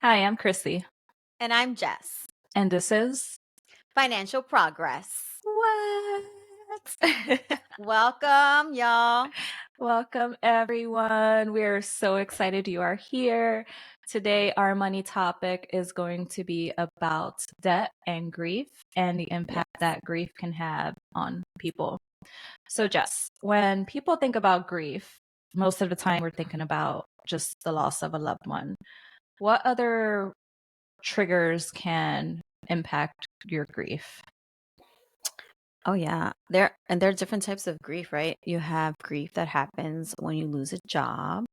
Hi, I'm Chrissy, And I'm Jess. and this is Financial Progress. what? Welcome, y'all. Welcome, everyone. We're so excited you are here. Today, our money topic is going to be about debt and grief and the impact Yes. that grief can have on people. So, Jess, when people think about grief, most of the time we're thinking about just the loss of a loved one. What other triggers can impact your grief? Oh yeah. There are different types of grief, right? You have grief that happens when you lose a job.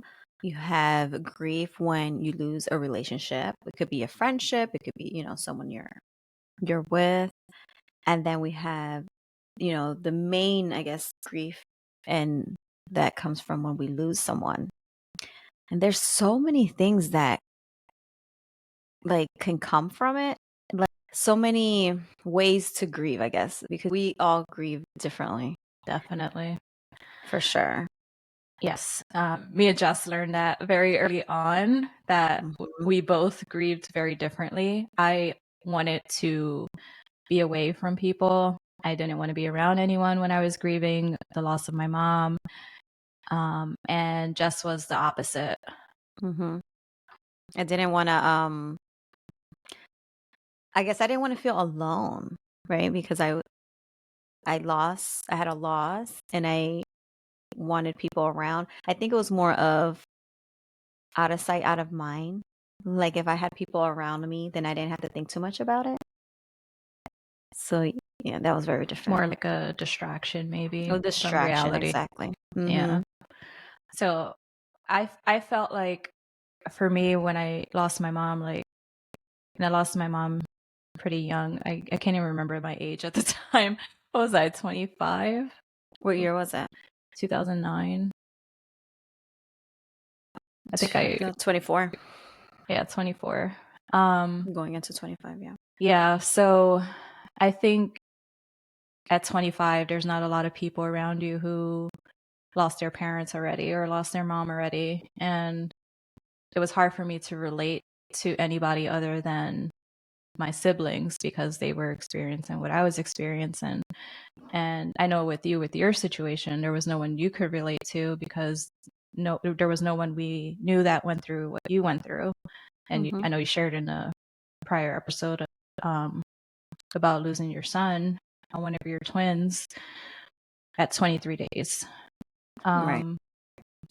You have grief when you lose a relationship. It could be a friendship, it could be, someone you're with. And then we have, the main, I guess, grief and that comes from when we lose someone. And there's so many things that like can come from it. So many ways to grieve, I guess, because we all grieve differently, Definitely. for sure. Yes. Me and Jess learned that very early on that Mhm. we both grieved very differently. I wanted to be away from people. I didn't want to be around anyone when I was grieving the loss of my mom. And Jess was the opposite. Mhm. I didn't want to I guess I didn't want to feel alone, right? Because I had a loss and I wanted people around. I think it was more of out of sight, out of mind. Like if I had people around me, then I didn't have to think too much about it. So yeah, that was very different. More like a distraction, maybe, No from distraction, reality. exactly. Yeah. Mhm. So I felt like for me when I lost my mom, and I lost my mom pretty young. I can't even remember my age at the time. What was I, 25? What year was it? 2009. I think I, 24. yeah, 24. Um, Going into 25, yeah. yeah, so I think at 25, there's not a lot of people around you who lost their parents already or lost their mom already. And it was hard for me to relate to anybody other than my siblings because they were experiencing what I was experiencing. And I know with you, with your situation, there was no one you could relate to because there was no one we knew that went through what you went through. And Mhm. I know you shared in a prior episode um, about losing your son, one of your twins, at 23 days. Right. Um,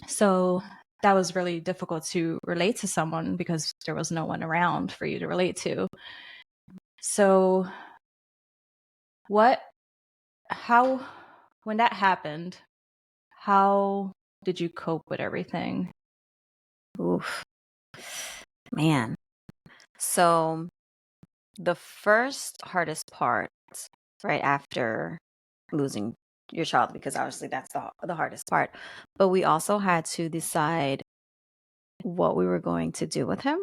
so that was really difficult to relate to someone because there was no one around for you to relate to. So, what, how, when that happened, how did you cope with everything? Oof. Man. So the first hardest part, right after losing your child, because obviously that's the hardest part. But we also had to decide what we were going to do with him.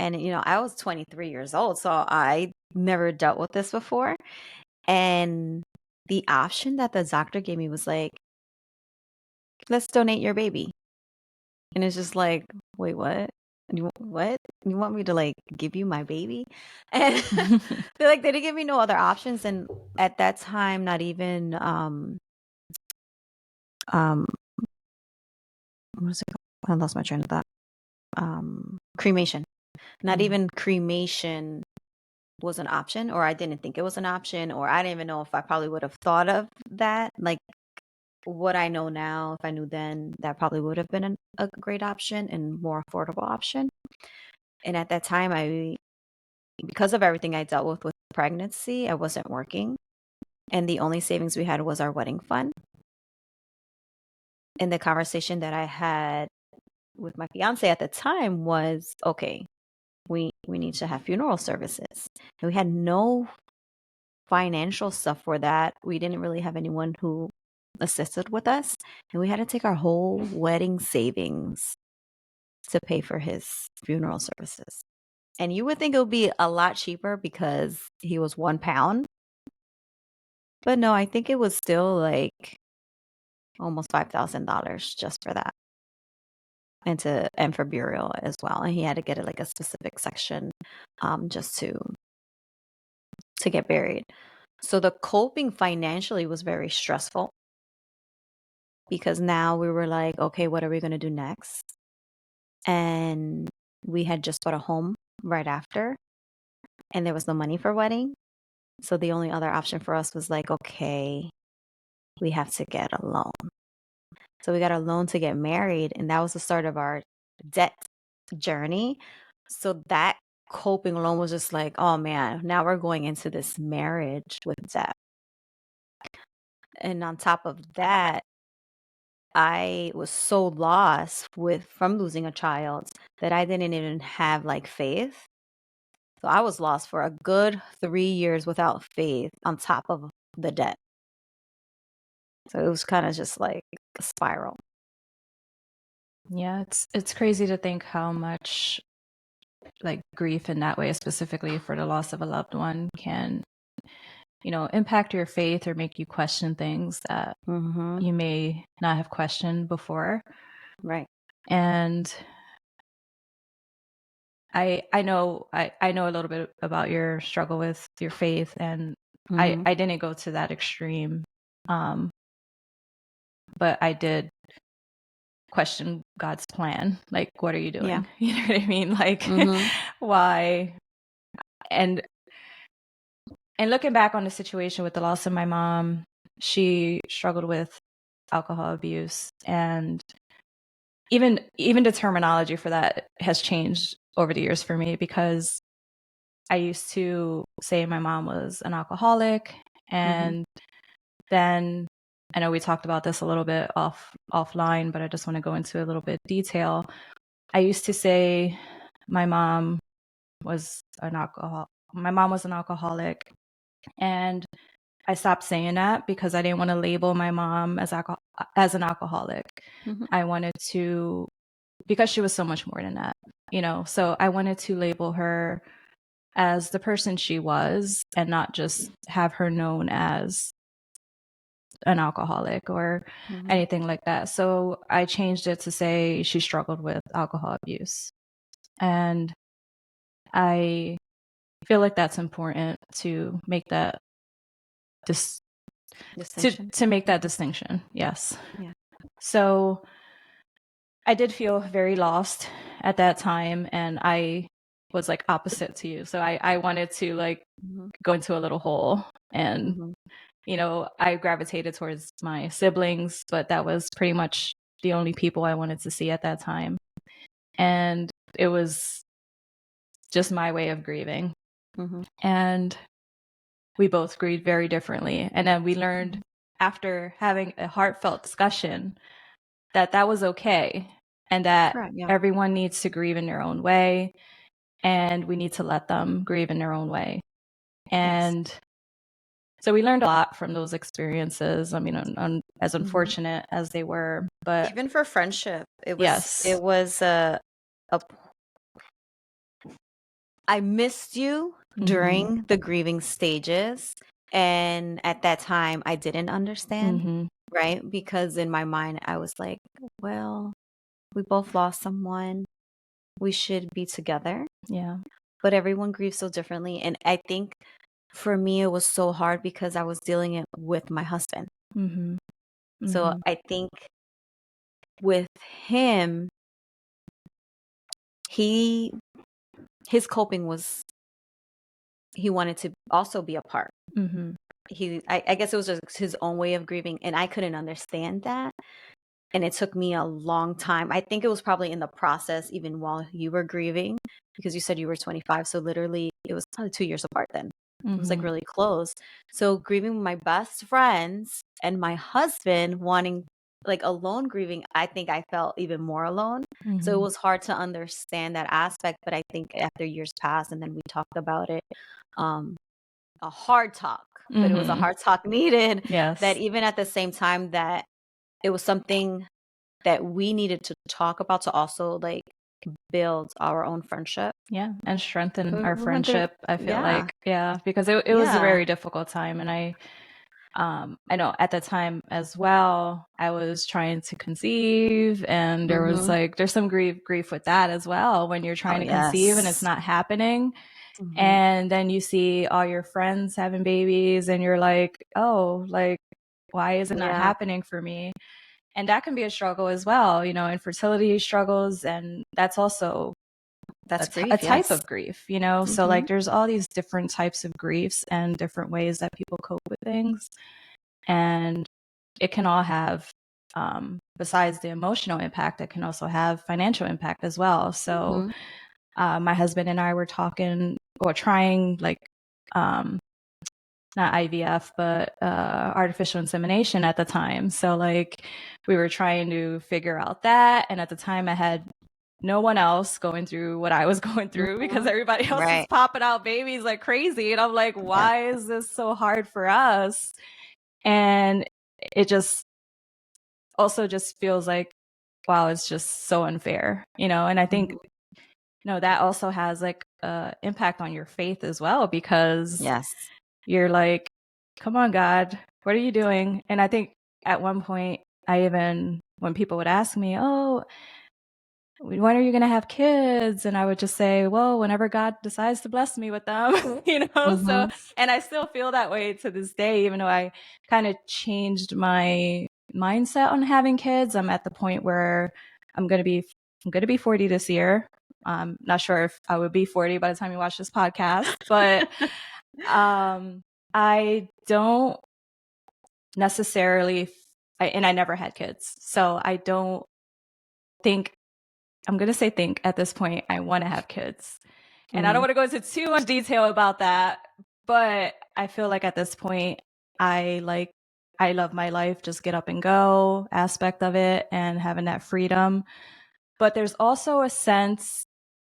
And I was 23 years old, so I never dealt with this before. And the option that the doctor gave me was like, let's donate your baby. And it's just like, wait, what? What? You want me to like give you my baby? And they're like, they didn't give me no other options. And at that time, not even um what was it called? I lost my train of thought. Cremation. Not Mm. even cremation was an option, or I didn't think it was an option, or I didn't even know if I probably would have thought of that. Like what I know now, if I knew then, that probably would have been a great option and more affordable option. And at that time, because of everything I dealt with pregnancy, I wasn't working, and the only savings we had was our wedding fund. And the conversation that I had with my fiance at the time was, okay, we need to have funeral services. And we had no financial stuff for that. We didn't really have anyone who assisted with us, and we had to take our whole wedding savings to pay for his funeral services. And you would think it would be a lot cheaper because he was 1 pound. But no, I think it was still like almost $5,000 just for that. and for burial as well. And he had to get it like a specific section just to get buried. So the coping financially was very stressful because now we were like, okay, what are we going to do next? And we had just bought a home right after, and there was no money for wedding. So the only other option for us was like, okay, we have to get a loan. So we got a loan to get married, and that was the start of our debt journey. So that coping loan was just like, oh man, now we're going into this marriage with debt. And on top of that, I was so lost from losing a child that I didn't even have like faith. So I was lost for a good 3 years without faith on top of the debt. So it was kind of just like a spiral. Yeah, it's crazy to think how much like grief in that way, specifically for the loss of a loved one, can, impact your faith or make you question things that Mm-hmm. you may not have questioned before. Right. And I know I know a little bit about your struggle with your faith, and Mm-hmm. I didn't go to that extreme, but I did question God's plan. Like, what are you Yeah. doing? You know what I mean? Like, Mm-hmm. why? And looking back on the situation with the loss of my mom, she struggled with alcohol abuse, and even the terminology for that has changed over the years for me, because I used to say my mom was an alcoholic, Mm-hmm. and then I know we talked about this a little bit offline, but I just want to go into a little bit detail. I used to say my mom was an alcoholic, and I stopped saying that because I didn't want to label my mom as an alcoholic. Mm-hmm. I wanted to, because she was so much more than that, so I wanted to label her as the person she was, and not just have her known as an alcoholic or Mm-hmm. anything like that. So I changed it to say she struggled with alcohol abuse. And I feel like that's important to make that Distinction. to make that distinction. Yes. Yeah. So I did feel very lost at that time, and I was like opposite to you. So I wanted to like Mm-hmm. go into a little hole, and Mm-hmm. I gravitated towards my siblings, but that was pretty much the only people I wanted to see at that time. And it was just my way of grieving. Mm-hmm. And we both grieved very differently. And then we learned, after having a heartfelt discussion, that that was okay, and that Correct. Yeah. everyone needs to grieve in their own way, and we need to let them grieve in their own way. Yes. And so we learned a lot from those experiences. I mean, as Mm-hmm. unfortunate as they were, but Even for friendship, yes. it was a I missed you Mm-hmm. during the grieving stages. And at that time, I didn't understand, Mm-hmm. right? Because in my mind, I was like, well, we both lost someone. We should be together. Yeah. But everyone grieves so differently. And I think for me, it was so hard because I was dealing it with my husband. Mm-hmm. So Mm-hmm. I think with him, he his coping was he wanted to also be apart. Mm-hmm. I guess it was just his own way of grieving, and I couldn't understand that. And it took me a long time. I think it was probably in the process, even while you were grieving, because you said you were 25. So literally, it was probably 2 years apart then. It was like Mm-hmm. really close. So grieving with my best friends and my husband wanting like alone grieving, I think I felt even more alone. So it Mm-hmm. was hard to understand that aspect. But I think after years passed and then we talked about it, um, a hard talk, but it was a Mm-hmm. hard talk needed, that Yes. even at the same time that it was something that we needed to talk about to also like build our own friendship. Yeah. And strengthen our We went through, friendship, I feel yeah, like. Yeah. Because it was a yeah, very difficult time. And I know at the time as well, I was trying to conceive, and Mm-hmm. there's some grief with that as well when you're Oh, trying to conceive and it's yes. not happening. Mm-hmm. And then you see all your friends having babies and you're like, oh, like, why is it not Yeah, happening for me? And that can be a struggle as well, infertility struggles. And that's also that's a grief. type Yes. of grief. So Mm-hmm. like there's all these different types of griefs and different ways that people cope with things. And it can all have, besides the emotional impact, it can also have financial impact as well. So Mm-hmm. my husband and I were talking or trying like, not IVF, but artificial insemination at the time. So like we were trying to figure out that. And at the time I had no one else going through what I was going through because Mm-hmm. everybody else is Right. popping out babies like crazy. And I'm like, Yeah. why is this so hard for us? And it just also just feels like, wow, it's just so unfair. And I think, Mm-hmm. that also has like impact on your faith as well, because Yes. you're like, come on, God, what are you doing? And I think at one point, when people would ask me, oh, when are you going to have kids? And I would just say, well, whenever God decides to bless me with them. So, Mm-hmm. and I still feel that way to this day, even though I kind of changed my mindset on having kids. I'm at the point where I'm going to be 40 this year. I'm not sure if I would be 40 by the time you watch this podcast, but I don't necessarily, and I never had kids. So I don't think, I'm going to say think at this point, I want to have kids. And I don't Mm-hmm. want to go into too much detail about that, but I feel like at this point, I like, I love my life, just get up and go aspect of it and having that freedom. But there's also a sense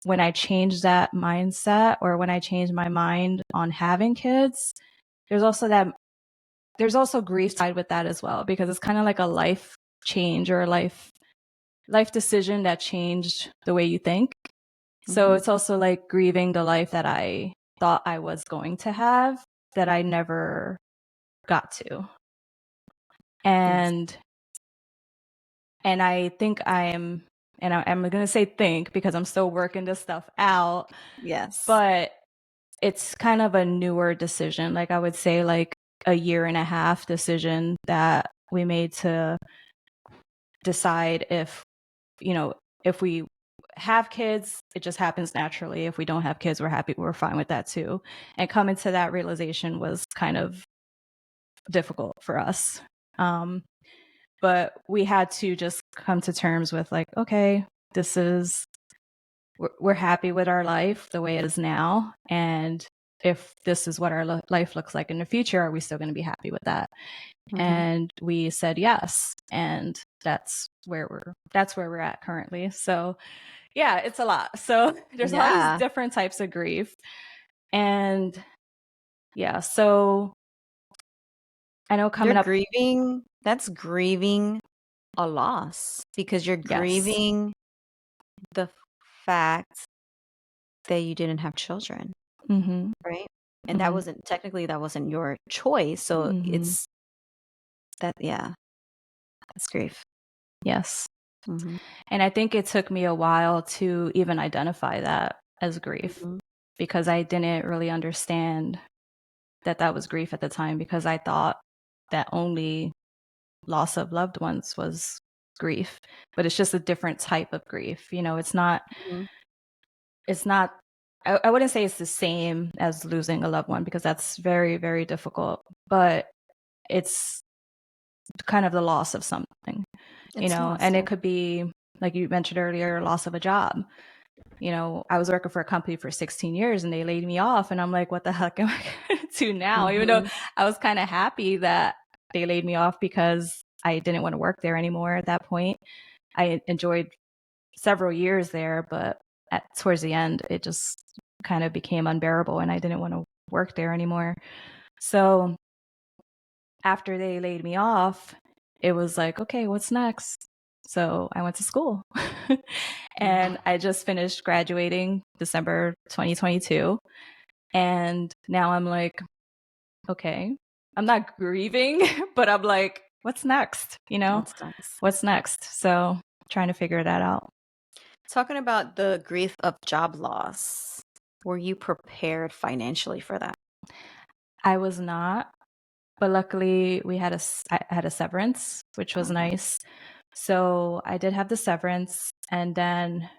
when I change that mindset or when I change my mind on having kids, there's also that there's also grief tied with that as well, because it's kind of like a life change or a life decision that changed the way you think. So Mm-hmm. it's also like grieving the life that I thought I was going to have that I never got to. Yes. And I think I'm going to say think because I'm still working this stuff out, Yes. but it's kind of a newer decision. Like I would say like a year and a half decision that we made to decide if we have kids, it just happens naturally. If we don't have kids, we're fine with that too. And coming to that realization was kind of difficult for us. But we had to just come to terms with like, okay, this is, we're happy with our life the way it is now. And if this is what our life looks like in the future, are we still going to be happy with that? Mm-hmm. And we said yes. And that's where we're at currently. So yeah, it's a lot. So there's all these Yeah. different types of grief. And yeah, so I know You're coming up, grieving. That's grieving a loss because you're yes. grieving the fact that you didn't have children, Mhm. right? And Mhm. that wasn't your choice. So Mhm. it's that, yeah, that's grief. Yes. Mm-hmm. And I think it took me a while to even identify that as grief, Mm-hmm. because I didn't really understand that that was grief at the time, because I thought that only loss of loved ones was grief, but it's just a different type of grief. Mm-hmm. It's not, I wouldn't say it's the same as losing a loved one, because that's very, very difficult, but it's kind of the loss of something, It's lost, and yeah. it could be, like you mentioned earlier, loss of a job. I was working for a company for 16 years and they laid me off, and I'm like, what the heck am I going to do now? Even though Mm-hmm. I was kind of happy that they laid me off because I didn't want to work there anymore at that point. I enjoyed several years there, but towards the end, it just kind of became unbearable and I didn't want to work there anymore. So after they laid me off, it was like, okay, what's next? So I went to school Mm-hmm. and I just finished graduating December 2022. And now I'm like, okay, I'm not grieving, but I'm like, what's next? What's next? What's next? So trying to figure that out. Talking about the grief of job loss, were you prepared financially for that? I was not, but luckily I had a severance, which was Okay. nice. So I did have the severance, and then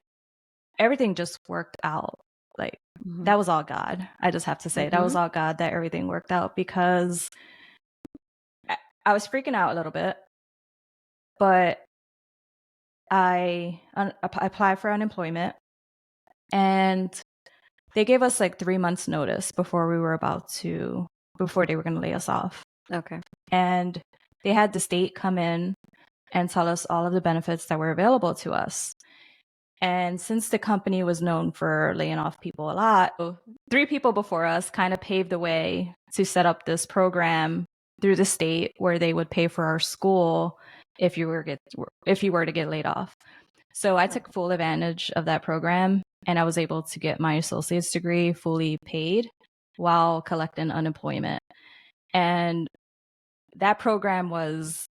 everything just worked out. Like, Mhm. that was all God. I just have to say that was Mhm. all God that everything worked out, because I was freaking out a little bit, but I applied for unemployment, and they gave us like 3 months notice before they were going to lay us off. Okay. And they had the state come in and tell us all of the benefits that were available to us. And since the company was known for laying off people a lot, 3 people before us kind of paved the way to set up this program through the state where they would pay for our school if you were to get laid off. So I took full advantage of that program, and I was able to get my associate's degree fully paid while collecting unemployment. And that program was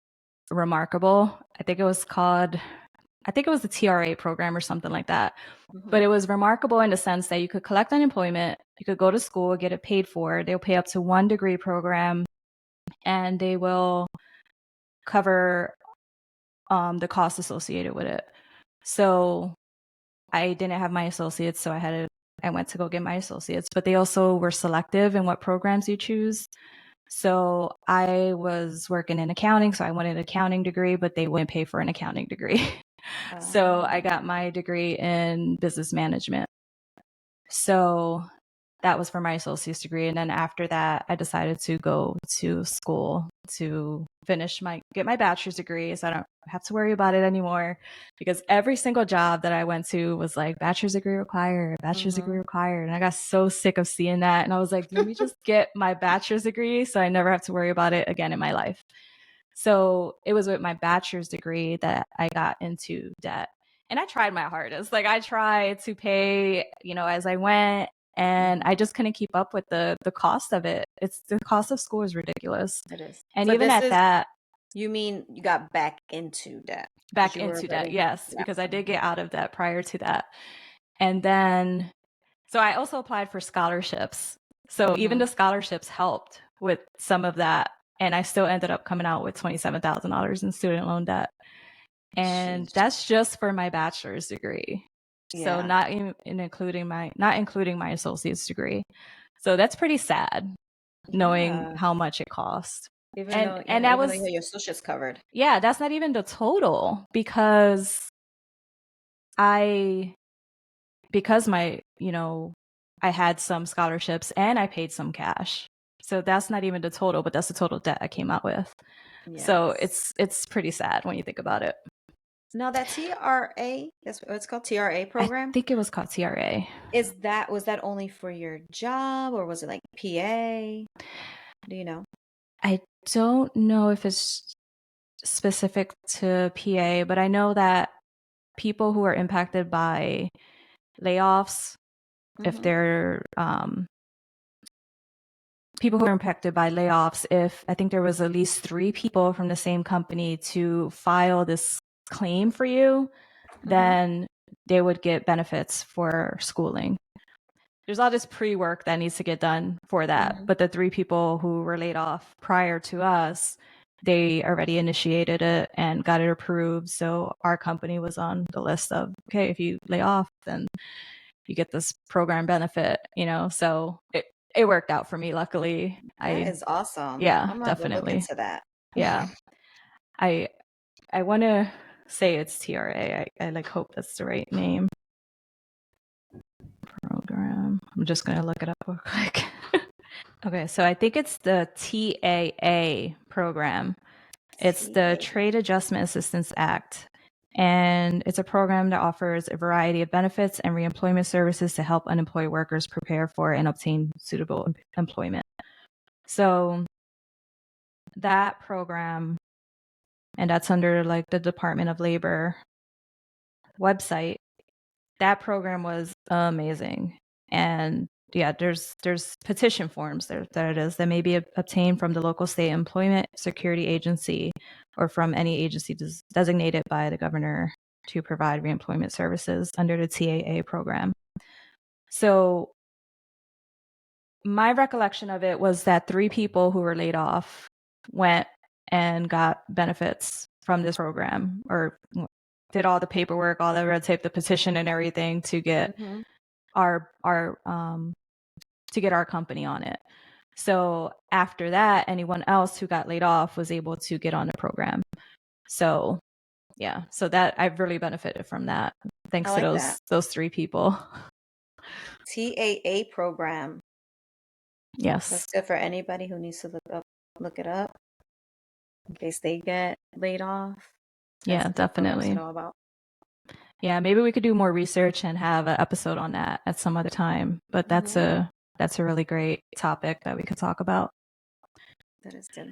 remarkable. I think it was the TRA program or something like that. Mhm. But it was remarkable in the sense that you could collect unemployment, you could go to school, get it paid for. They'll pay up to 1 degree program, and they will cover the costs associated with it. So I didn't have my associates, so I went to go get my associates, but they also were selective in what programs you choose. So I was working in accounting, so I wanted an accounting degree, but they wouldn't pay for an accounting degree. So I got my degree in business management. So that was for my associate's degree. And then after that, I decided to go to school to get my bachelor's degree, so I don't have to worry about it anymore, because every single job that I went to was like bachelor's degree required, bachelor's degree Mhm. required. And I got so sick of seeing that. And I was like, let me just get my bachelor's degree so I never have to worry about it again in my life. So it was with my bachelor's degree that I got into debt. And I tried my hardest. Like, I tried to pay, as I went, and I just couldn't keep up with the cost of it. The cost of school is ridiculous. It is. And So even this at is, that, you mean you got back into debt because back you were into debt, already, yes, yeah. because I did Mhm. get out of debt prior to that. And then, so I also applied for scholarships. So even Mhm. the scholarships helped with some of that. And I still ended up coming out with $27,000 in student loan debt. And Sheesh. that's just for my bachelor's degree. So Yeah. not including my associate's degree. So that's pretty sad, knowing Yeah. how much it cost. Even And though, and yeah, that even though you was had your associates covered. yeah, that's not even the total, because I because my, I had some scholarships and I paid some cash. So that's not even the total, but that's the total debt I came out with. So Yes. it's pretty sad when you think about it. Now that TRA, that's what it's called, TRA I program, think it was called TRA. was that only for your job or was it like PA? Do you know? I don't know if it's specific to PA, but I know that people who are impacted by layoffs, if Mm-hmm. they're people who are impacted by layoffs, if I think there was at least 3 people from the same company to file this claim for you, Mm-hmm. then they would get benefits for schooling. There's all this pre-work that needs to get done for that. Mm-hmm. But the 3 people who were laid off prior to us, they already initiated it and got it approved. So our company was on the list of, okay, if you lay off, then you get this program benefit, So it worked out for me, luckily. That is awesome. Yeah, I'm gonna have to look definitely. into that. Yeah. I I want to say it's TRA. I like hope that's the right name. Program. I'm just going to look it up real quick. Okay, so I think it's the TAA program. It's the TA. Trade Adjustment Assistance Act. And it's a program that offers a variety of benefits and reemployment services to help unemployed workers prepare for and obtain suitable employment. So that program, and that's under like the Department of Labor website, that program was amazing. And there's petition forms there it is that may be obtained from the local state employment security agency or from any agency designated by the governor to provide reemployment services under the TAA program. So my recollection of it was that 3 people who were laid off went and got benefits from this program, or did all the paperwork, all the red tape, the petition and everything to get our to get our company on it. So after that, anyone else who got laid off was able to get on the program. So yeah, so that I've really benefited from that, thanks I to like those 3 people. TAA program. Yes. That's good for anybody who needs to look it up in case they get laid off. Yeah, definitely. To know about. Yeah, maybe we could do more research and have an episode on that at some other time. But that's a really great topic that we could talk about. That is good.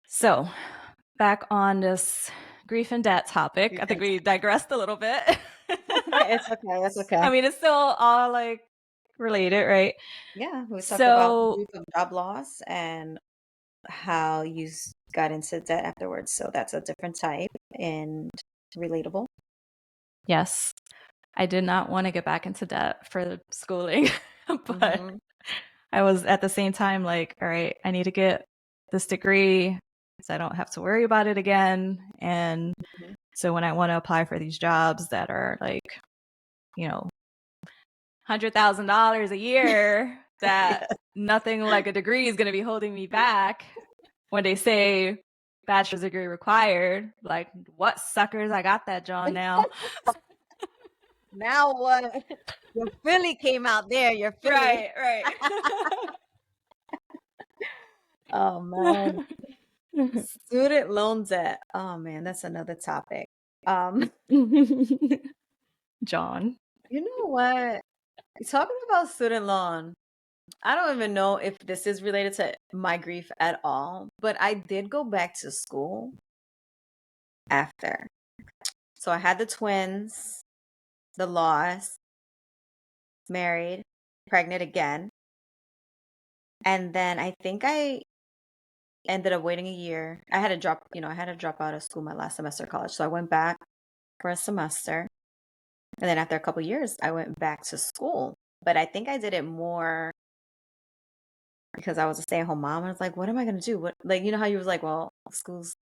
So, back on this grief and debt topic. I think we digressed a little bit. It's okay. That's okay. I mean, it's still all like related, right? Yeah, we talked about grief of job loss and how you got into debt afterwards. So that's a different type and relatable. Yes. I did not want to get back into debt for schooling, but I was at the same time like, all right, I need to get this degree so I don't have to worry about it again. And so when I want to apply for these jobs that are like, you know, $100,000 a year, that nothing like a degree is going to be holding me back. When they say bachelor's degree required, like, what suckers? I got that, John, now. Now what? Your Philly came out there. Your Philly. Right. Oh, man. Student loan debt. Oh, man, that's another topic. John. You know what? Talking about student loan, I don't even know if this is related to my grief at all, but I did go back to school after. So I had the twins, the loss, married, pregnant again. And then I think I ended up waiting a year. I had to drop out of school my last semester of college. So I went back for a semester. And then after a couple of years, I went back to school. But I think I did it more because I was a stay-at-home mom. I was like, what am I going to do? What, like, you know how you was like, well, school's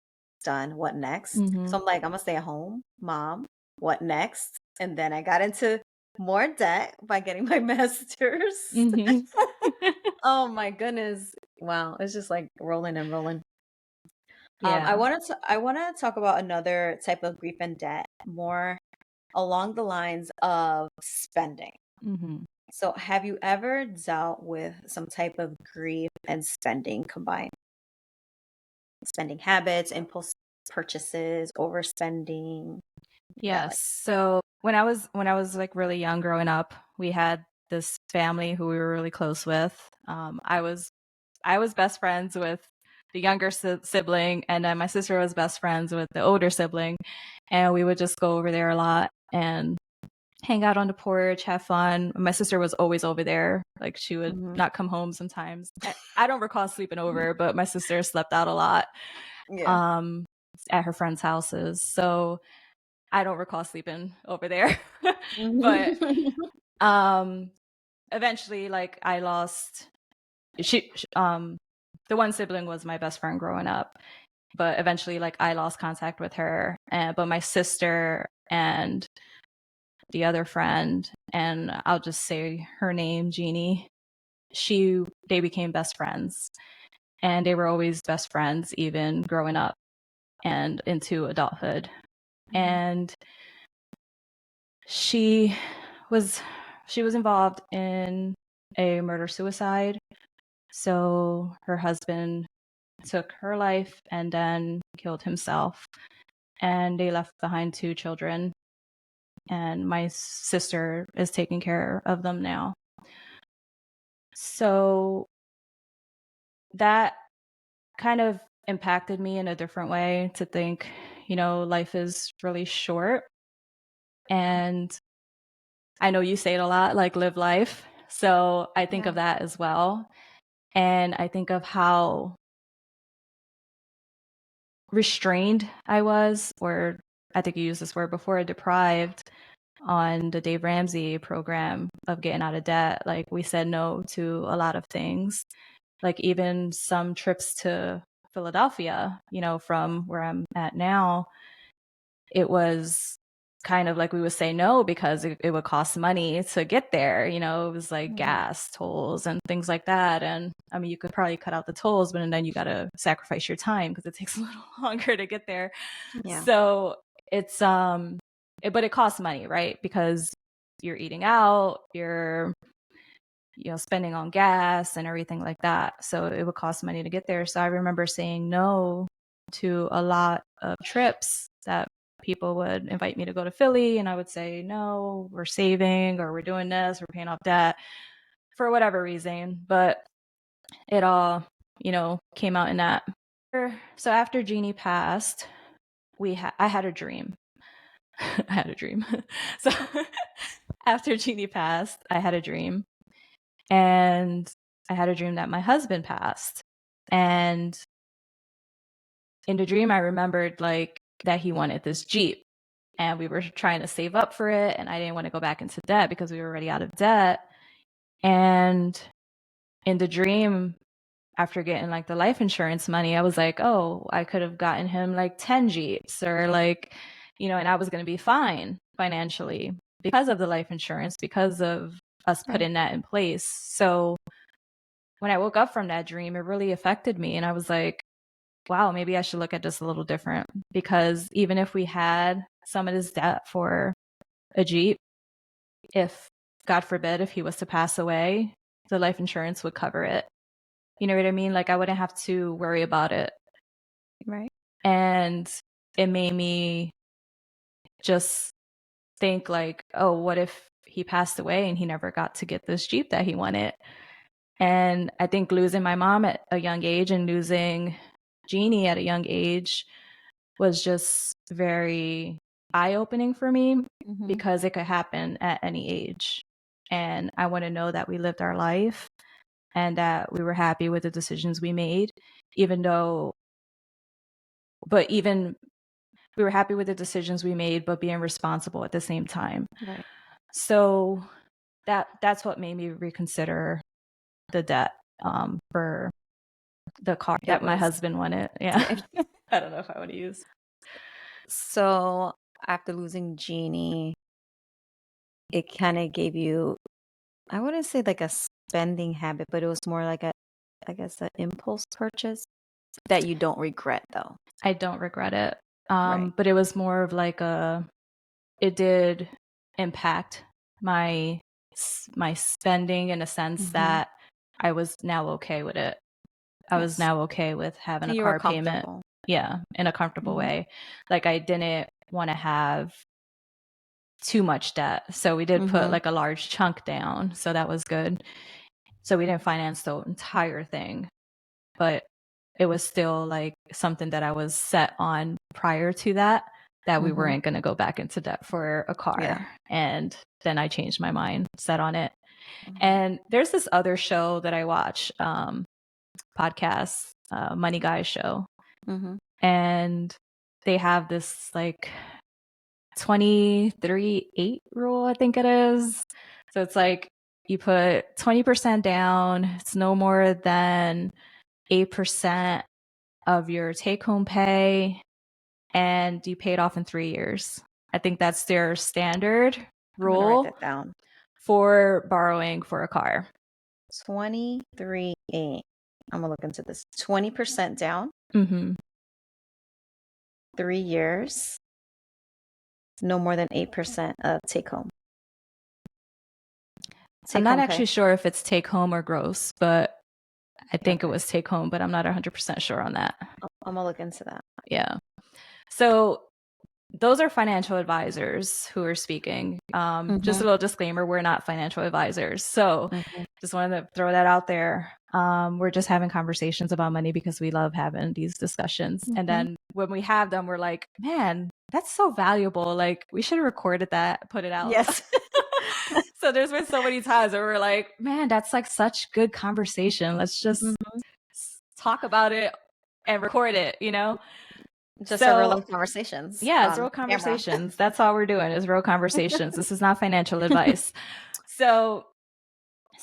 done. What next? So I'm like, I'm going to stay at home mom. What next? And then I got into more debt by getting my master's. Oh my goodness. Wow. It's just like rolling and rolling. Yeah. I want to talk about another type of grief and debt, more along the lines of spending. So have you ever dealt with some type of grief and spending combined? Spending habits, impulse purchases, overspending? Yes. So when I was like really young growing up, we had this family who we were really close with. I was best friends with the younger sibling, and then my sister was best friends with the older sibling, and we would just go over there a lot and hang out on the porch, have fun. My sister was always over there. Like, she would not come home sometimes. I don't recall sleeping over, but my sister slept out a lot at her friends' houses. So I don't recall sleeping over there. But eventually, like, I lost the one sibling was my best friend growing up, but eventually, like, I lost contact with her. But my sister and the other friend, and I'll just say her name, Jeannie, they became best friends, and they were always best friends, even growing up and into adulthood. And she was involved in a murder-suicide. So her husband took her life and then killed himself. And they left behind 2 children. And my sister is taking care of them now. So that kind of impacted me in a different way, to think, life is really short. And I know you say it a lot, like, live life. So I think Yeah. of that as well. And I think of how restrained I was, or I think you used this word before, deprived on the Dave Ramsey program of getting out of debt. Like we said no to a lot of things, like even some trips to Philadelphia, from where I'm at now, it was kind of like we would say no because it would cost money to get there. It was like Right. gas tolls and things like that. And I mean, you could probably cut out the tolls, but then you got to sacrifice your time because it takes a little longer to get there. Yeah. So it's, but it costs money, right? Because you're eating out, you're, spending on gas and everything like that. So it would cost money to get there. So I remember saying no to a lot of trips that people would invite me to go to Philly, and I would say, no, we're saving, or we're doing this, we're paying off debt for whatever reason. But it all, came out in that. So after Jeannie passed, I had a dream. I had a dream. So after Jeannie passed, I had a dream. And I had a dream that my husband passed. And in the dream, I remembered like that he wanted this Jeep. And we were trying to save up for it. And I didn't want to go back into debt because we were already out of debt. And in the dream, after getting like the life insurance money, I was like, oh, I could have gotten him like 10 Jeeps, or like, and I was going to be fine financially because of the life insurance, because of us putting that in place. So when I woke up from that dream, it really affected me. And I was like, wow, maybe I should look at this a little different, because even if we had some of this debt for a Jeep, if God forbid, if he was to pass away, the life insurance would cover it. You know what I mean? Like I wouldn't have to worry about it. Right. And it made me just think like, oh, what if he passed away and he never got to get this Jeep that he wanted? And I think losing my mom at a young age and losing Jeannie at a young age was just very eye-opening for me, because it could happen at any age. And I want to know that we lived our life and that we were happy with the decisions we made, even we were happy with the decisions we made, but being responsible at the same time. Right. So that's what made me reconsider the debt for the car that my husband wanted. Yeah. I don't know if I want to use. So after losing Jeannie, it kind of gave you, I wouldn't say like a spending habit, but it was more like I guess, an impulse purchase that you don't regret though. I don't regret it. Right. But it was more of like it did impact my spending in a sense that I was now okay with it. I was now okay with having a You were car payment. comfortable. Yeah, in a comfortable way. Like I didn't want to have too much debt. So we did put like a large chunk down. So that was good. So we didn't finance the entire thing, but it was still like something that I was set on prior to that we weren't going to go back into debt for a car. Yeah. And then I changed my mind, set on it. And there's this other show that I watch, podcast, Money Guys show. And they have this like 23-8 rule, I think it is. So it's like you put 20% down, it's no more than 8% of your take home pay, and you pay it off in 3 years. I think that's their standard rule. I'm gonna write that down. For borrowing for a car. 23-8. I'm gonna look into this. 20% down. 3 years. No more than 8% of take home. I'm not actually sure if it's take home or gross, but I think it was take home, but I'm not 100% sure on that. I'm gonna look into that. Yeah. So those are financial advisors who are speaking. Just a little disclaimer, we're not financial advisors. So just wanted to throw that out there. We're just having conversations about money because we love having these discussions. And then when we have them, we're like, man, that's so valuable. Like we should have recorded that, put it out. Yes. So there's been so many times where we're like, man, that's like such good conversation. Let's just Mhm. talk about it and record it, you know? Just a real So life conversations yeah, it's on real camera. conversations. That's all we're doing is real conversations. This is not financial advice. So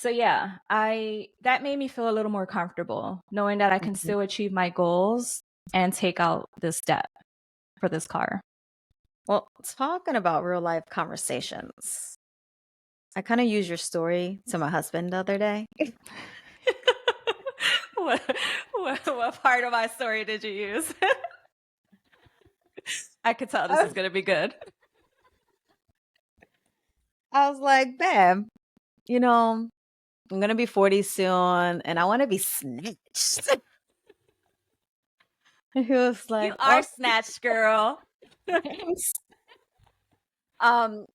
yeah, I that made me feel a little more comfortable knowing that I can Mhm. still achieve my goals and take out this debt for this car. Well, talking about real life conversations, I kind of used your story to my husband the other day. what, what part of my story did you use? I could tell this I is going to be good. I was like, babe, you know, I'm gonna be 40 soon and I want to be snatched. And he was You like, are snatched, girl. thanks. Um,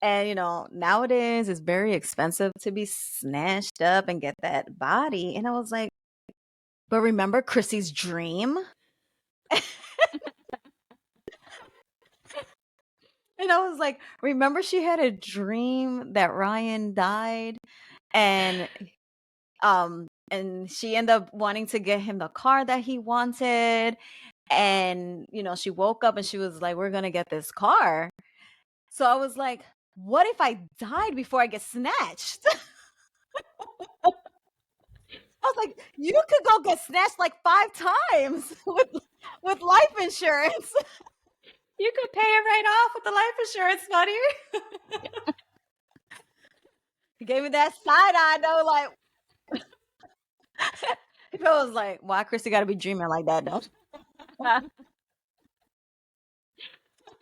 and nowadays it's very expensive to be snatched up and get that body. And I was like, but remember Chrissy's dream? And I was like, remember she had a dream that Ryan died and she ended up wanting to get him the car that he wanted. And she woke up and she was like, we're gonna get this car. So I was like, what if I died before I get snatched? I was like, you could go get snatched like 5 times with life insurance. You could pay it right off with the life insurance money. He gave me that side eye though, like if I was like, why Chrissy gotta be dreaming like that though?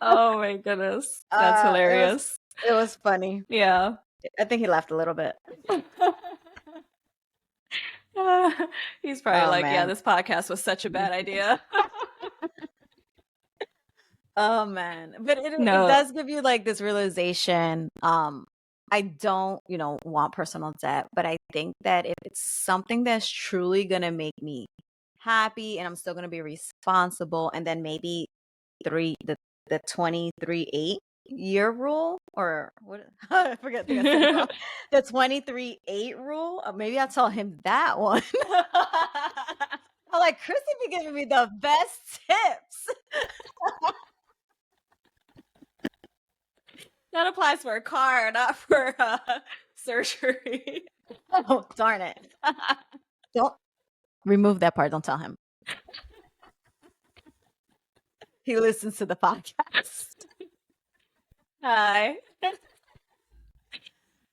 Oh my goodness. That's Uh it was hilarious. it was funny. Yeah. I think he laughed a little bit. He's probably Oh like, yeah, man. this podcast was such a bad idea. Oh man. But it No. does give you like this realization. I don't, want personal debt, but I think that if it's something that's truly gonna make me happy and I'm still gonna be responsible, and then maybe the 23/8 year rule, or what I forget, I think I said it wrong. The 23/8 rule. Maybe I'll tell him that one. I'm like, Chrissy be giving me the best tips. That applies for a car, not for surgery. Oh, darn it. Don't remove that part. Don't tell him. He listens to the podcast. Hi. Oh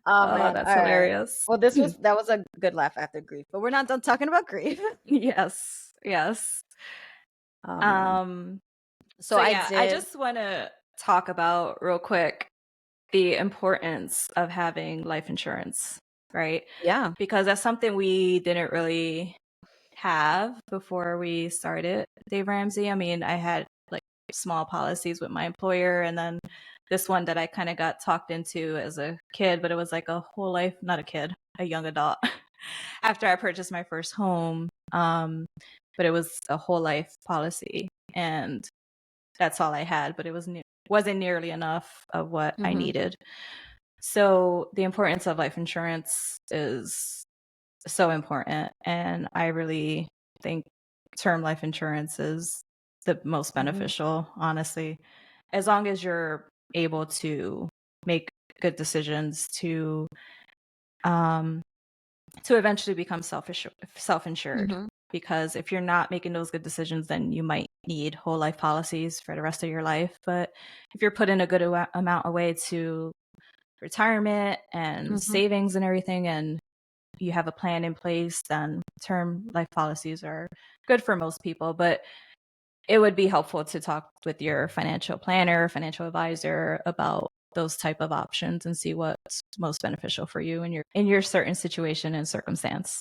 Oh, man. that's All right. hilarious. Well, that was a good laugh after grief, but we're not done talking about grief. Yes. Yes. Oh man. Um, So so I yeah, I did. just want to talk about real quick the importance of having life insurance, right? Yeah. Because that's something we didn't really have before we started Dave Ramsey. I mean, I had like small policies with my employer, and then this one that I kind of got talked into as a kid, but it was like a whole life, not a kid, a young adult after I purchased my first home. But it was a whole life policy, and that's all I had, but it wasn't nearly enough of what I Mm-hmm. needed. So the importance of life insurance is so important, and I really think term life insurance is the most Mm-hmm. beneficial, honestly, as long as you're able to make good decisions um to eventually become self-insured. Mm-hmm. Because if you're not making those good decisions, then you might need whole life policies for the rest of your life. But if you're putting a good amount away to retirement and Mm-hmm. savings and everything, and you have a plan in place, then term life policies are good for most people. But it would be helpful to talk with your financial planner, financial advisor about those type of options and see what's most beneficial for you in your certain situation and circumstance.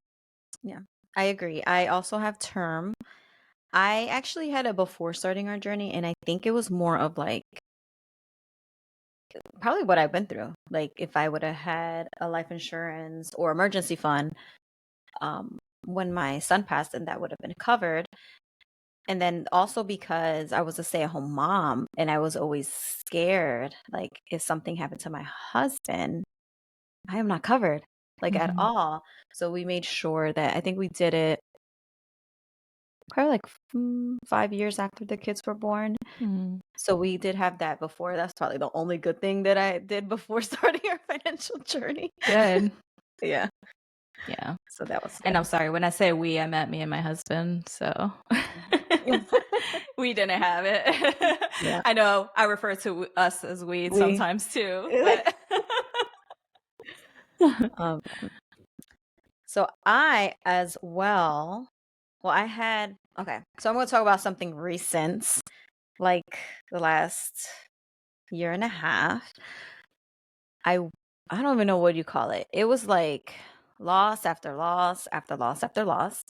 Yeah, I agree. I also have term. I actually had it before starting our journey, and I think it was more of like probably what I've been through. Like if I would have had a life insurance or emergency fund, when my son passed, and that would have been covered. And then also because I was a stay-at-home mom and I was always scared, like if something happened to my husband, I am not covered, like, at Mhm. all. So we made sure that I think we did it probably, like, 5 years after the kids were born. Mm. So we did have that before. That's probably the only good thing that I did before starting our financial journey. Good. Yeah. Yeah. So that was And good. I'm sorry, when I say we, I meant me and my husband, so Mhm. we didn't have it. Yeah. I know I refer to us as we We sometimes too, but um, so I as well, I had okay. So I'm going to talk about something recent, like the last year and a half. I I don't even know what you call it. It was like loss after loss after loss after loss.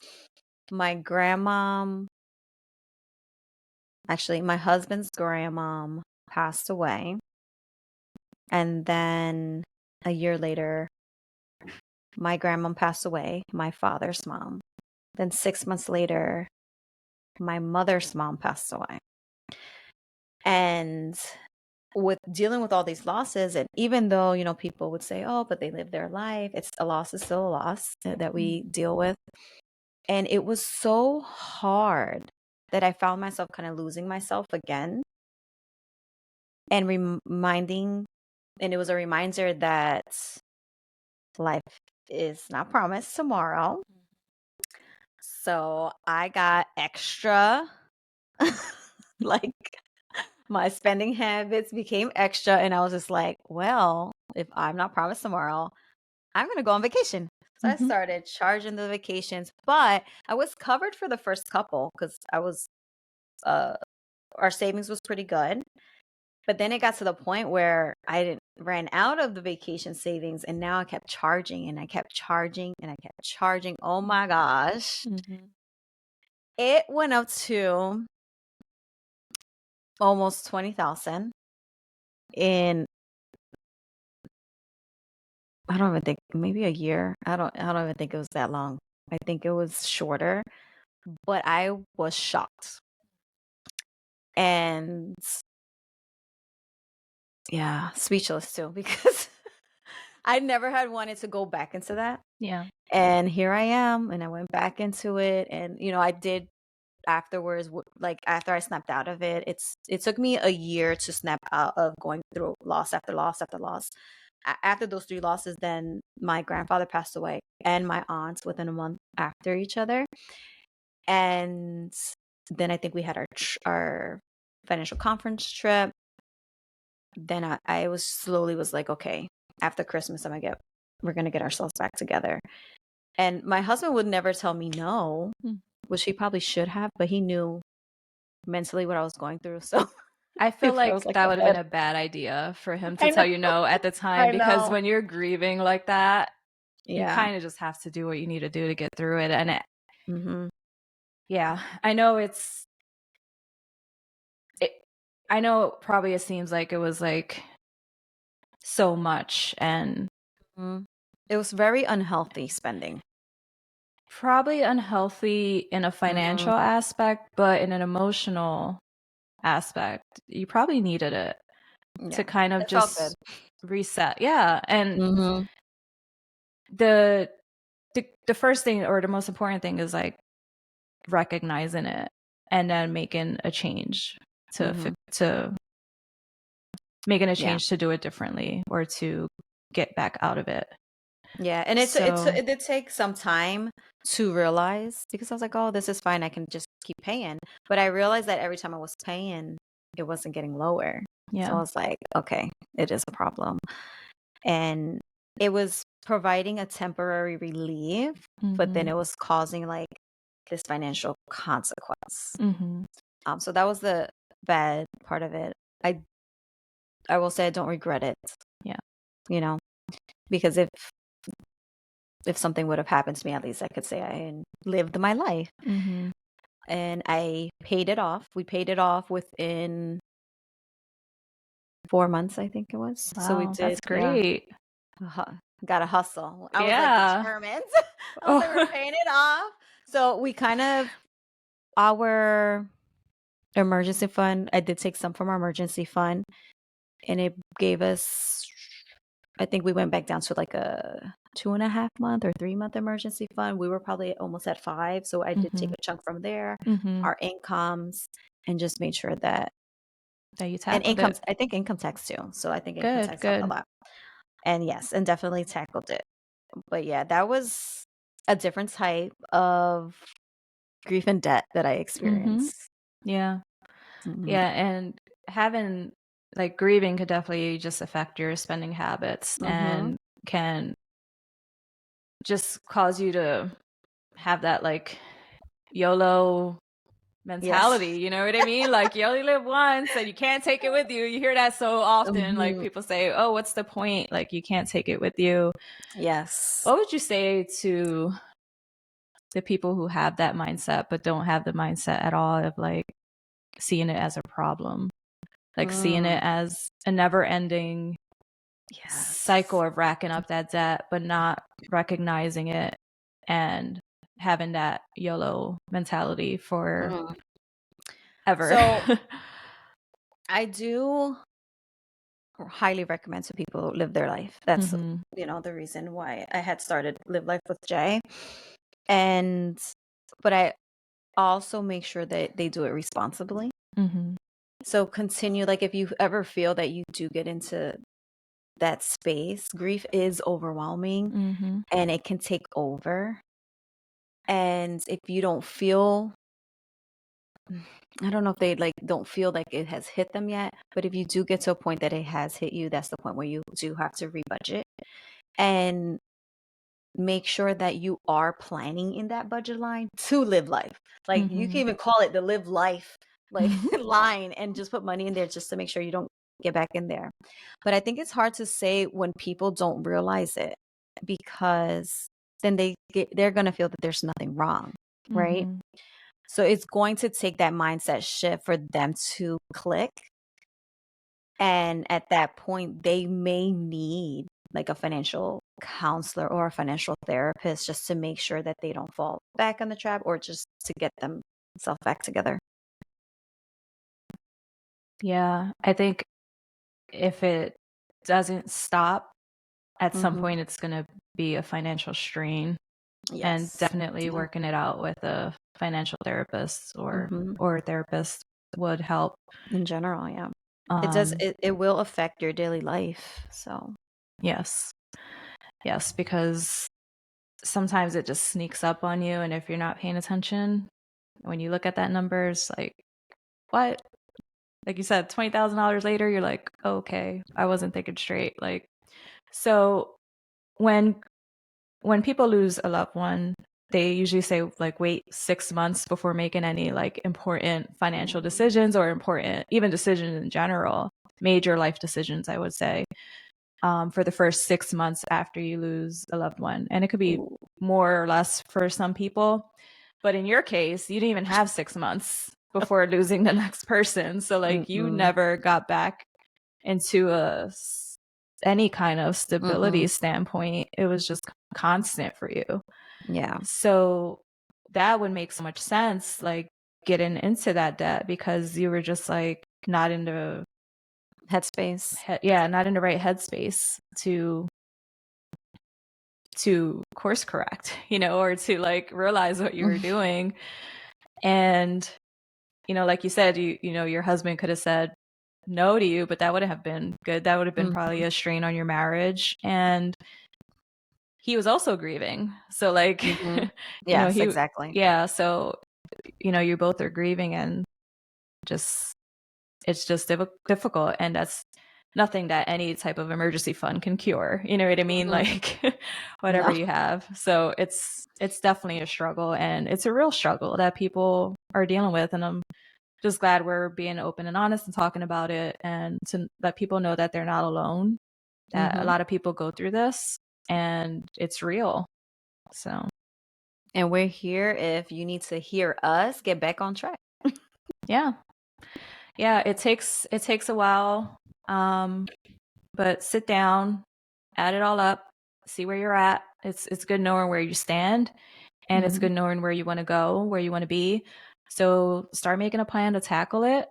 My grandmom, actually my husband's grandmom passed away, and then a year later my grandmom passed away, my father's mom. Then 6 months later my mother's mom passed away. And with dealing with all these losses, and even though, people would say, "Oh, but they live their life," it's a loss is still a loss that Mm, we deal with. And it was so hard that I found myself kind of losing myself again and reminding, and it was a reminder that life is not promised tomorrow. So I got extra, like my spending habits became extra. And I was just like, well, if I'm not promised tomorrow, I'm going to go on vacation. So I mhm, started charging the vacations, but I was covered for the first couple because uh, our savings was pretty good. But then it got to the point where I didn't ran out of the vacation savings, and now I kept charging and I kept charging and I kept charging. Oh my gosh. mhm. It went up to almost 20,000 in I don't even think maybe a year. I don't even think it was that long. I think it was shorter, but I was shocked. And yeah, speechless too because I never had wanted to go back into that. Yeah. And here I am, and I went back into it, and I did afterwards. Like after I snapped out of it, it took me a year to snap out of going through loss after loss after loss. After those three losses, then my grandfather passed away, and my aunt within a month after each other, and then I think we had our financial conference trip. Then I was slowly was like, okay, after Christmas, we're gonna get ourselves back together. And my husband would never tell me no, Mm. which he probably should have, but he knew mentally what I was going through. So I he feel froze like like that a would have been bed. a bad idea for him to I tell know. you no at the time, I because know. when you're grieving like that, you Yeah. kinda just have to do what you need to do to get through it, and Hmm. yeah, I know it I know probably it seems like it was, like, so much, and Hmm. It was very unhealthy spending. probably unhealthy in a Mm, financial aspect, but in an emotional aspect, you probably needed it to yeah. kind of It felt good. just reset. Yeah, and Hmm. the the first thing or the most important thing is, like, recognizing it and then Hmm. to making a Yeah. change to do it differently or to get back out of it. Yeah. And So, it did take some time to realize because I was like, oh, this is fine. I can just keep paying. But I realized that every time I was paying, it wasn't getting lower. So I yeah. was like, okay, it is a problem. And it was providing a temporary relief, but then Mhm. it was causing like this financial consequence. Mhm. So that was the bad part of it. I I will say I don't regret it, Yeah. you know, because if something would have happened to me, at least I could say I lived my life. Mhm. And I paid it off. We paid it off within 4 months, I think it was. So we Wow, did, that's yeah. great. Uh-huh. Gotta hustle. I was like Yeah. determined. I was like, we're Oh. paying it off. So we kind of our emergency fund, I did take some from our emergency fund, and it gave us I think we went back down to like a 2.5 month or 3 month emergency fund. We were probably almost at 5. So I did take Mhm. a chunk from there, Mhm. our incomes, and just made sure that, That you and tackled income, it. I think income tax too. So I think income Good, tax helped a good. lot. And yes, and definitely tackled it. But yeah, that was a different type of grief and debt that I Mhm. experienced. Yeah. Mhm. Yeah, and having like grieving could definitely just affect your spending habits Mhm. and can just cause you to have that like YOLO Yes. mentality, you know what I mean? Like you only live once and you can't take it with you. You hear that so often. Like Mhm. people say, "Oh, what's the point? Like you can't take it with you." Yes. What would you say to the people who have that mindset but don't have the mindset at all of like seeing it as a problem? Like seeing Mm. it as a never-ending cycle Yes. of racking up that debt but not recognizing it and having that YOLO mentality for Mm. ever. So I do highly recommend to people live their life. That's, Mhm. the reason why I had started Live Life with Jay. And but I also make sure that they do it responsibly. Mhm. So continue, like if you ever feel that you do get into that space, grief is overwhelming Mhm. and it can take over. And if you don't feel, I don't know if they like don't feel like it has hit them yet, but if you do get to a point that it has hit you, that's the point where you do have to rebudget and make sure that you are planning in that budget line to live life. Like you can Mhm. even call it the live life like line and just put money in there just to make sure you don't get back in there. But I think it's hard to say when people don't realize it because then they're going to feel that there's nothing wrong, right? Mhm. So it's going to take that mindset shift for them to click. And at that point, they may need like a financial counselor or a financial therapist just to make sure that they don't fall back on the trap or just to get themselves back together. Yeah, I think if it doesn't stop, at some Hmm. point it's going to be a financial strain, and Yes. definitely Yeah. working it out with a financial therapist Hmm. or a therapist would help. In general, yeah. It does, Um it will affect your daily life. So, yes. Yes, because sometimes it just sneaks up on you, and if you're not paying attention, when you look at that number, it's like, what? Like you said, $20,000 later, you're like, oh, okay, I wasn't thinking straight. Like, so when people lose a loved one, they usually say like wait 6 months before making any like important financial decisions or important even decisions in general, major life decisions, I would say, for the first 6 months after you lose a loved one. And it could be ooh. more or less for some people. But in your case, you didn't even have 6 months before losing the next person. So like you Mm-mm. never got back into any kind of stability Mm-mm. standpoint. It was just constant for you. Yeah. So that would make so much sense, like getting into that debt because you were just like not in the Headspace. not in the right headspace to course correct, or to like realize what you were doing. And like you said, your husband could have said no to you, but that wouldn't have been good. That would have been Mhm. probably a strain on your marriage. And he was also grieving. So like, Mhm. Yes, he exactly. yeah, so you both are grieving, and just it's just difficult, and that's nothing that any type of emergency fund can cure. You know what I mean? Mhm. Like whatever No. you have. So it's definitely a struggle, and it's a real struggle that people are dealing with, and I'm just glad we're being open and honest and talking about it, and to let people know that they're not alone, that a Mhm. lot of people go through this and it's real. So, And we're here if you need to hear us get back on track. yeah. Yeah, it takes a while. But sit down, add it all up, see where you're at. It's good knowing where you stand, and it's Mhm. good knowing where you want to go, where you want to be. So start making a plan to tackle it.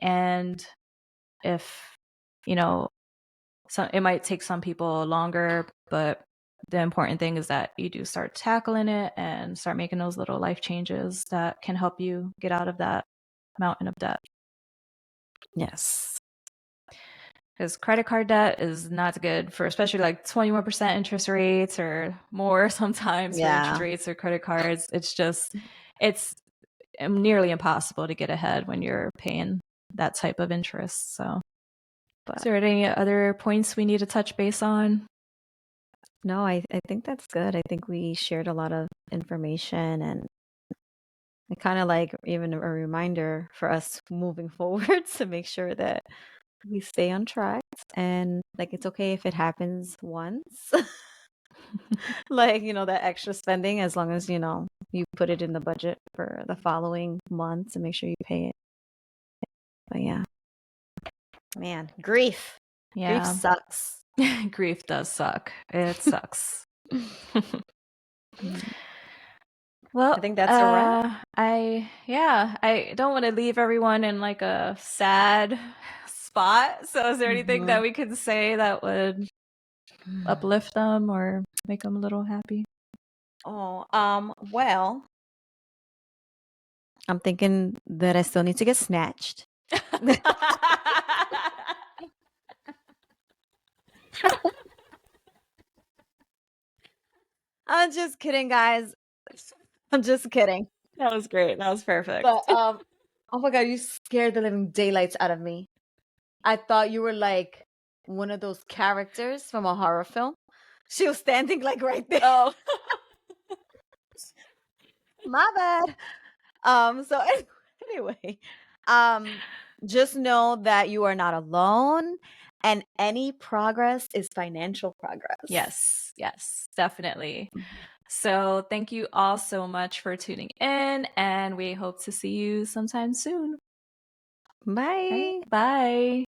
And if, you know, So it might take some people longer, but the important thing is that you do start tackling it and start making those little life changes that can help you get out of that mountain of debt. Yes. Because credit card debt is not good for, especially like 21% interest rates or more sometimes for interest Yeah. rates or credit cards. It's nearly impossible to get ahead when you're paying that type of interest. So, is there any other points we need to touch base on? No, I think that's good. I think we shared a lot of information and kind of like even a reminder for us moving forward to make sure that we stay on track and like it's okay if it happens once. Like, that extra spending as long as, you put it in the budget for the following months and make sure you pay it. But yeah. Man, grief. Grief Yeah. sucks. Grief does suck. It sucks. Well, I think that's a wrap. I don't want to leave everyone in like a sad spot. So is there anything that we can say that would uplift them or make them a little happy? Oh, well, I'm thinking that I still need to get snatched. I'm just kidding, guys. I'm just kidding. That was great. That was perfect. But oh my God, you scared the living daylights out of me. I thought you were like one of those characters from a horror film. She was standing like right there. Oh. My bad. So anyway, just know that you are not alone and any progress is financial progress. Yes, definitely. So thank you all so much for tuning in, and we hope to see you sometime soon. Bye. Right, bye.